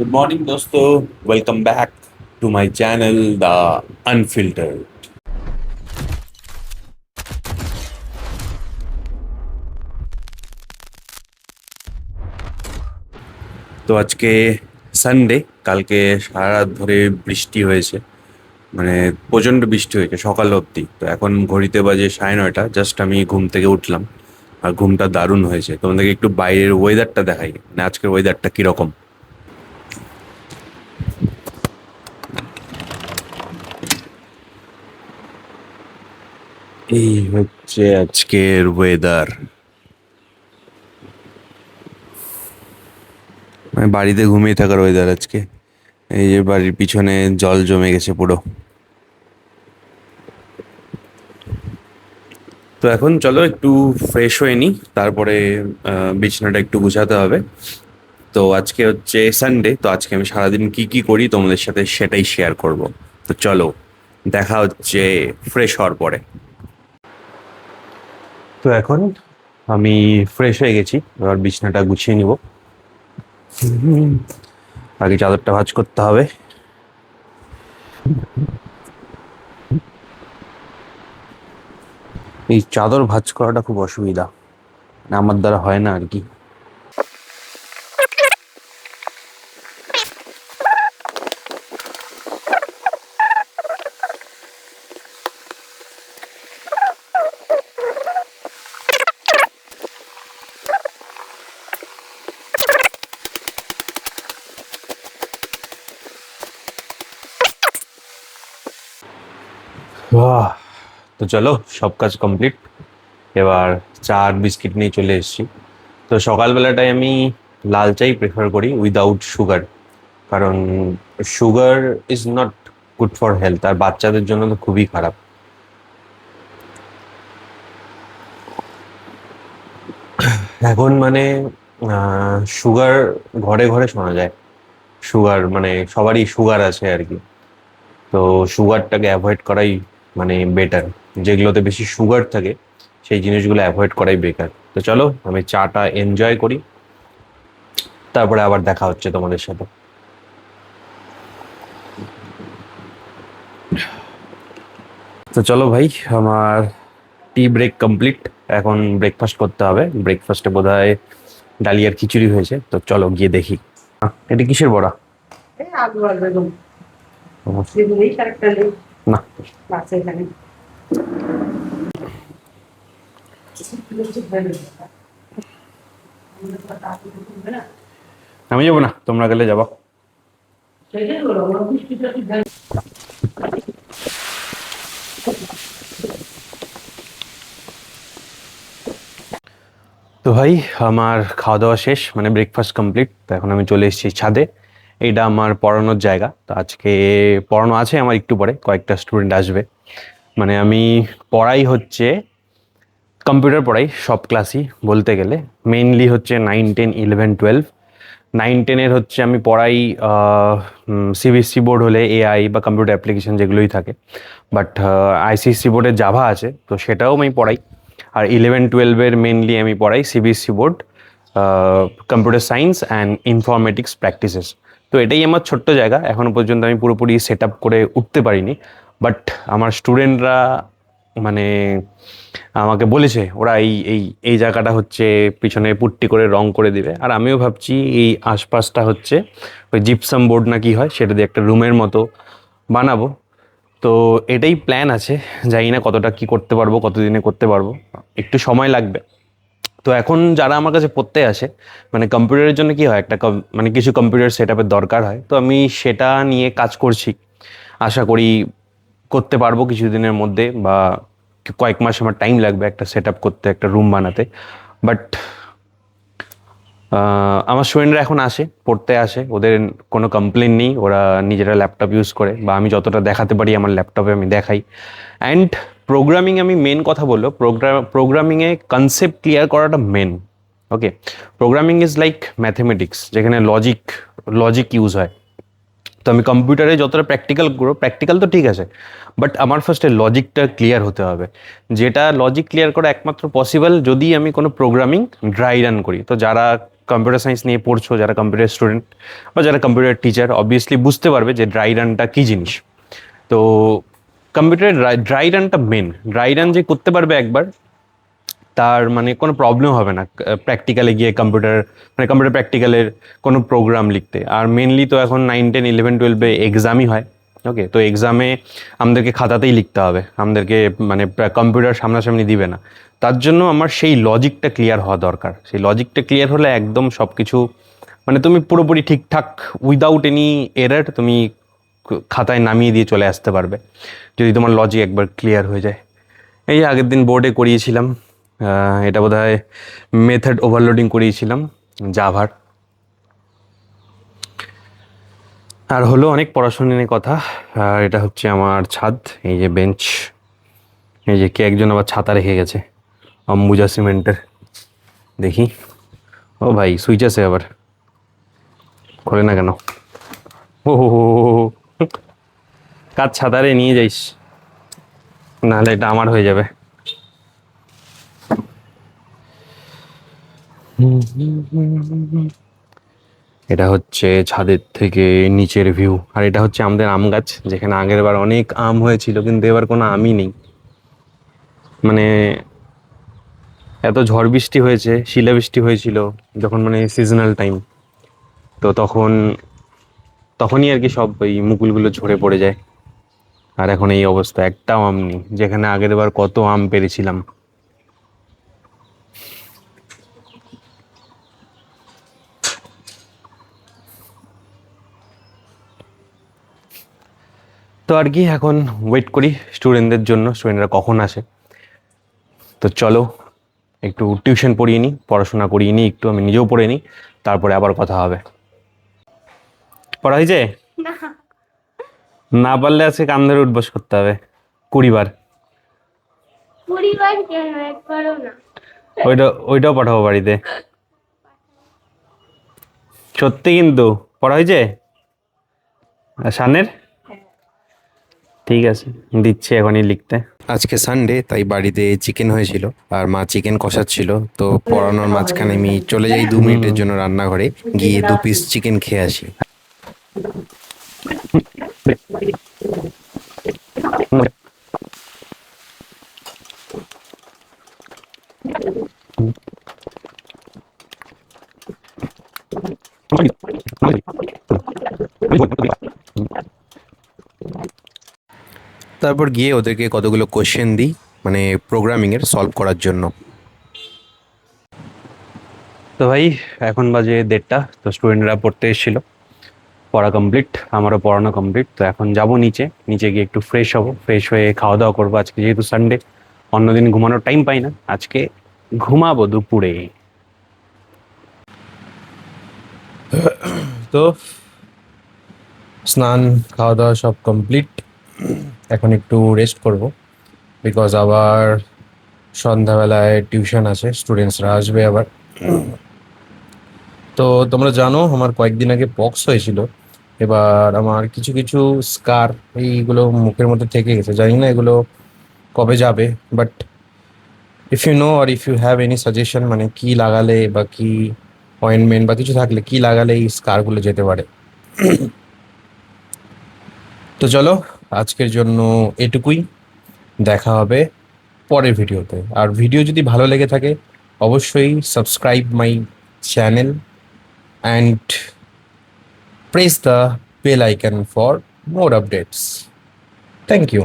Good morning, dosto. Welcome back to my channel, The Unfiltered. তো আজকে Sunday. কালকে সারা রাত ধরে বৃষ্টি হয়েছে, মানে প্রচণ্ড বৃষ্টি হয়েছে সকাল অবধি। তো এখন ঘড়িতে বাজে 9:30। জাস্ট আমি ঘুম থেকে উঠলাম, আর ঘুমটা দারুণ হয়েছে। তোমাদেরকে একটু বাইরের ওয়েদারটা দেখাই, মানে আজকের ওয়েদারটা কিরকম। এই হচ্ছে আজকের ওয়েদার। মানে বাড়িতে ঘুমিয়ে থাকার ওয়েদার আজকে। এই যে বাড়ির পিছনে জল জমে গেছে পুরো। তো এখন চলো একটু ফ্রেশ হয়ে নিই, তারপরে বিছানাটা একটু গুছাতে হবে। তো আজকে হচ্ছে সানডে, তো আজকে আমি সারাদিন কি কি করি তোমাদের সাথে সেটাই শেয়ার করব। তো চলো, দেখা হচ্ছে ফ্রেশ হওয়ার পরে। তো এখন আমি ফ্রেশ হয়ে গেছি, এবার বিছানাটা গুছিয়ে নিব। আগে চাদরটা ভাঁজ করতে হবে। এই চাদর ভাঁজ করাটা খুব অসুবিধা, মানে আমার দ্বারা হয় না আর কি। আহ, তো চলো, সব কাজ কমপ্লিট। এবার চা আর বিস্কিট নিয়ে চলে এসেছি। তো সকালবেলাটায় আমি লাল চাই প্রেফার করি উইদাউট সুগার, কারণ sugar is not good for health, আর বাচ্চাদের জন্য তো খুবই খারাপ। এখন মানে সুগার ঘরে ঘরে শোনা যায়। সুগার মানে সবারই সুগার আছে আর কি। তো সুগারটাকে অ্যাভয়েড করাই মানে বেটার। যেগুলোতে বেশি সুগার থাকে সেই জিনিসগুলো অ্যাভয়েড করাই বেকার। তো চলো, আমি চাটা এনজয় করি, তারপরে আবার দেখা হচ্ছে তোমাদের সাথে। তো চলো ভাই, আমার টি ব্রেক কমপ্লিট। এখন ব্রেকফাস্ট করতে হবে। ব্রেকফাস্টে বোধহয় ডালিয়ার খিচুড়ি হয়েছে, তো চলো গিয়ে দেখি। এটা কিসের বড়া? এই আলু আর বেগুন ও, বেগুনই আরেকটা নেই না। আছে এখানে। আমি যাবো না, তোমরা গেলে যাবো। সেটাই হলো ওরা বৃষ্টিটা কি ভাই। তো ভাই, আমার খাওয়া দাওয়া শেষ, মানে ব্রেকফাস্ট কমপ্লিট। তো এখন আমি চলে এসেছি ছাদে। এইটা আমার পড়ানোর জায়গা। তো আজকে পড়ানো আছে আমার, একটু পরে কয়েকটা স্টুডেন্ট আসবে। মানে আমি পড়াই হচ্ছে কম্পিউটার পড়াই সব ক্লাসই বলতে গেলে। মেইনলি হচ্ছে 9, 10, 11, 12। 9, 10-এর হচ্ছে আমি পড়াই সিবিএসসি বোর্ড হলে এআই বা কম্পিউটার অ্যাপ্লিকেশন যেগুলোই থাকে। বাট আইসিএসসি বোর্ডে জাভা আছে, তো সেটাও আমি পড়াই। আর 11, 12-এর মেনলি আমি পড়াই CBSE board, computer science and informatics practices. তো এটাই আমার ছোট্ট জায়গা। এখনো পর্যন্ত আমি পুরোপুরি সেট আপ করে উঠতে পারিনি, বাট আমার স্টুডেন্টরা মানে আমাকে বলেছে ওরা এই এই এই জায়গাটা হচ্ছে পিছনে পুট্টি করে রং করে দিবে। আর আমিও ভাবছি এই আশপাশটা হচ্ছে ওই জিপসাম বোর্ড না কি হয় সেটা দিয়ে একটা রুমের মতো বানাবো। তো এটাই প্ল্যান আছে। জানি না কতটা কি করতে পারবো, কতদিনে করতে পারবো, একটু সময় লাগবে। তো এখন যারা আমার কাছে পড়তে আসে, মানে কম্পিউটারের জন্য কি হয়, একটা মানে কিছু কম্পিউটার সেট আপের দরকার হয়। তো আমি সেটা নিয়ে কাজ করছি। আশা করি করতে পারবো কিছুদিনের মধ্যে, বা কয়েক মাস আমার টাইম লাগবে একটা সেট আপ করতে, একটা রুম বানাতে। বাট আমার স্টুডেন্টরা এখন আসে, পড়তে আসে, ওদের কোনো কমপ্লেন নেই। ওরা নিজেরা ল্যাপটপ ইউজ করে, বা আমি যতটা দেখাতে পারি আমার ল্যাপটপে আমি দেখাই। অ্যান্ড প্রোগ্রামিং, আমি মেন কথা বললো, প্রোগ্রামিংয়ে কনসেপ্ট ক্লিয়ার করাটা main. Okay, programming is like mathematics, যেখানে লজিক লজিক ইউজ হয়। তো আমি কম্পিউটারে যতটা প্র্যাকটিক্যাল করবো, প্র্যাকটিক্যাল তো ঠিক আছে, বাট আমার ফার্স্টে লজিকটা ক্লিয়ার হতে হবে। যেটা লজিক ক্লিয়ার করা একমাত্র পসিবল যদি আমি কোনো প্রোগ্রামিং ড্রাই রান করি। তো যারা কম্পিউটার সায়েন্স নিয়ে পড়ছো, যারা কম্পিউটার স্টুডেন্ট বা যারা কম্পিউটার টিচার, অবভিয়াসলি বুঝতে পারবে যে ড্রাই রানটা কী জিনিস। তো কম্পিউটারের ড্রাই রানটা মেন। ড্রাই রান যে করতে পারবে একবার, তার মানে কোনো প্রবলেম হবে না প্র্যাকটিক্যালে গিয়ে কম্পিউটার প্র্যাকটিক্যালের কোনো প্রোগ্রাম লিখতে। আর মেনলি তো এখন 9, 10, 11, 12-এ এক্সামই হয়। ওকে, তো এক্সামে আমাদেরকে খাতাতেই লিখতে হবে, আমাদেরকে মানে কম্পিউটার সামনাসামনি দিবে না। তার জন্য আমার সেই লজিকটা ক্লিয়ার হওয়া দরকার। সেই লজিকটা ক্লিয়ার হলে একদম সব কিছু মানে তুমি পুরোপুরি ঠিকঠাক উইদাউট এনি এরার তুমি খাতায় নামিয়ে দিয়ে চলে আসতে পারবে, যদি তোমার লজিক একবার ক্লিয়ার হয়ে যায়। এই যে আগের দিন বোর্ডে করিয়েছিলাম, এটা বোধহয় মেথড ওভারলোডিং করিয়েছিলাম জাভার। আর হলো অনেক পড়াশোনা নিয়ে কথা। আর এটা হচ্ছে আমার ছাদ, এই যে বেঞ্চ, এই যে কে একজন আবার ছাতা রেখে গেছে অম্বুজা সিমেন্টের। দেখি, ও ভাই সুইচ আছে আবার, খোলে না কেন? ও হো হো হো হো। কার ছাতারে নিয়ে যাইস, নাহলে এটা আমার হয়ে যাবে। এটা হচ্ছে ছাদের থেকে নিচের ভিউ। আর এটা হচ্ছে আমাদের আম গাছ, যেখানে আগের বার অনেক আম হয়েছিল, কিন্তু এবার কোনো আমই নেই। মানে এত ঝড় বৃষ্টি হয়েছে, শিলাবৃষ্টি হয়েছিল যখন মানে সিজনাল টাইম, তো তখনই আর কি সব ওই মুকুলগুলো ঝরে পড়ে যায়। আর এখন এই অবস্থা, একটাও আম নেই, যেখানে আগের বার কত আম পেরেছিলাম। তো আর কি এখন ওয়েট করি স্টুডেন্টদের জন্য, স্টুডেন্টরা কখন আসে। তো চলো একটু টিউশন পড়িয়ে নিই, পড়াশোনা করিয়ে নিই একটু, আমি নিজেও পড়ে নিই, তারপরে আবার কথা হবে। পড়া হয়েছে? না পারলে আজকে কান ধরে উঠবস করতে হবে 20 বার। পরিবার কেন একবারও না। ওইটাও পাঠাবো বাড়িতে, সত্যি কিন্তু। পড়া হয়েছে শানের? ঠিক আছে, দিচ্ছি এখনই লিখতে। আজকে সানডে, তাই বাড়িতে চিকেন হয়েছিল, আর মা চিকেন কষাচ্ছিল। তো পড়ানোর মাঝখানে আমি চলে যাই 2 মিনিটের জন্য রান্নাঘরে, গিয়ে 2 পিস চিকেন খেয়ে আসি। তারপর গিয়ে ওদেরকে কতগুলো কোশ্চেন দিই, মানে প্রোগ্রামিংয়ের সলভ করার জন্য। তো ভাই এখন বাজে 1:30, তো স্টুডেন্টরা পড়তে এসেছিল, পড়া কমপ্লিট, আমারও পড়ানো কমপ্লিট। তো এখন যাব নিচে, নিচে গিয়ে একটু ফ্রেশ হব, ফ্রেশ হয়ে খাওয়া দাওয়া করবো। আজকে যেহেতু সানডে, অন্যদিন ঘুমানোর টাইম পাই না, আজকে ঘুমাবো দুপুরে। তো স্নান খাওয়া দাওয়া সব কমপ্লিট, এখন একটু রেস্ট করব, বিকজ আবার সন্ধ্যাবেলায় টিউশন আছে, স্টুডেন্টসরা আসবে আবার। তো তোমরা জানো আমার কয়েকদিন আগে পক্স হয়েছিল, এবার আমার কিছু কিছু স্কার এইগুলো মুখের মধ্যে থেকে গেছে, জানি না এগুলো কবে যাবে। বাট ইফ ইউ নো আর if you have any suggestion, মানে কি লাগালে বা কি অয়েনমেন্ট বা কিছু থাকলে কি লাগালে এই স্কারগুলো যেতে পারে। তো চলো আজকের জন্য এটুকুই, দেখা হবে পরের ভিডিওতে। আর ভিডিও যদি ভালো লেগে থাকে অবশ্যই subscribe my channel and press the bell icon for more updates. Thank you.